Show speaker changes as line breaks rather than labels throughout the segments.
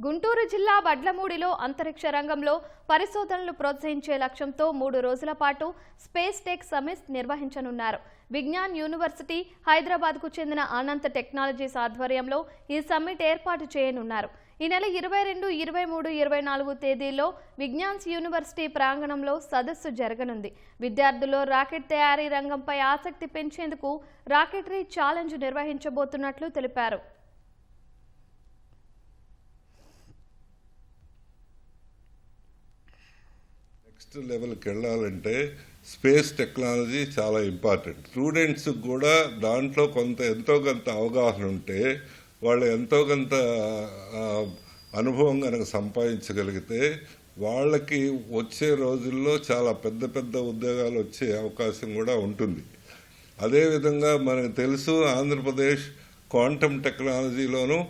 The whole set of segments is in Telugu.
గుంటూరు జిల్లా వడ్లమూడిలో అంతరిక్ష రంగంలో పరిశోధనలు ప్రోత్సహించే లక్ష్యంతో 3 రోజుల పాటు స్పేస్ టెక్ సమిట్ నిర్వహించనున్నారు. విజ్ఞాన్ యూనివర్సిటీ హైదరాబాద్కు చెందిన అనంత టెక్నాలజీస్ ఆధ్వర్యంలో ఈ సమిట్ ఏర్పాటు చేయనున్నారు. ఈ నెల 22, 23, 24 తేదీల్లో విజ్ఞాన్స్ యూనివర్సిటీ ప్రాంగణంలో సదస్సు జరగనుంది. విద్యార్థుల్లో రాకెట్ తయారీ రంగంపై ఆసక్తి పెంచేందుకు రాకెటరీ ఛాలెంజ్ నిర్వహించబోతున్నట్లు తెలిపారు.
నెక్స్ట్ లెవెల్కి వెళ్ళాలంటే స్పేస్ టెక్నాలజీ చాలా ఇంపార్టెంట్. స్టూడెంట్స్కి కూడా దాంట్లో ఎంతో కొంత అవగాహన ఉంటే వాళ్ళు ఎంతో కొంత అనుభవం కనుక సంపాదించగలిగితే వాళ్ళకి వచ్చే రోజుల్లో చాలా పెద్ద పెద్ద ఉద్యోగాలు వచ్చే అవకాశం కూడా ఉంటుంది. అదేవిధంగా మనకు తెలుసు, ఆంధ్రప్రదేశ్ క్వాంటమ్ టెక్నాలజీలోను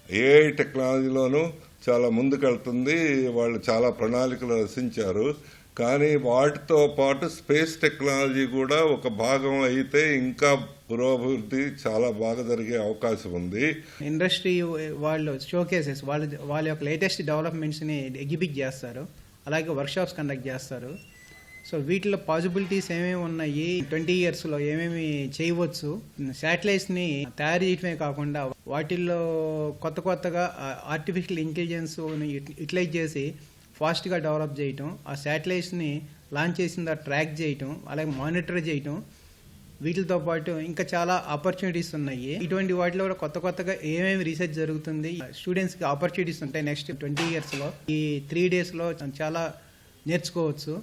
ఏఐ టెక్నాలజీలోను చాలా ముందుకెళ్తుంది. వాళ్ళు చాలా ప్రణాళికలు రచించారు. కానీ వాటితో పాటు స్పేస్ టెక్నాలజీ కూడా ఒక భాగం అయితే ఇంకా పురోభివృద్ధి చాలా బాగా జరిగే అవకాశం ఉంది.
ఇండస్ట్రీ వాళ్ళు షోకేసెస్ వాళ్ళ యొక్క లేటెస్ట్ డెవలప్మెంట్స్ని ఎగ్జిబిట్ చేస్తారు, అలాగే వర్క్షాప్స్ కండక్ట్ చేస్తారు. సో వీటిలో పాసిబిలిటీస్ ఏమేమి ఉన్నాయి, 20 yearsలో ఏమేమి చేయవచ్చు, శాటిలైట్స్ని తయారు చేయటమే కాకుండా వాటిల్లో కొత్తగా ఆర్టిఫిషియల్ ఇంటెలిజెన్స్ యూటిలైజ్ చేసి ఫాస్ట్గా డెవలప్ చేయటం, ఆ శాటిలైట్స్ని లాంచ్ చేసిన ట్రాక్ చేయటం, అలాగే మానిటర్ చేయటం, వీటితో పాటు ఇంకా చాలా ఆపర్చునిటీస్ ఉన్నాయి. ఇటువంటి వాటిలో కూడా కొత్తగా ఏమేమి రీసెర్చ్ జరుగుతుంది, స్టూడెంట్స్కి ఆపర్చునిటీస్ ఉంటాయి నెక్స్ట్ 20 yearsలో. ఈ 3 daysలో చాలా నేర్చుకోవచ్చు.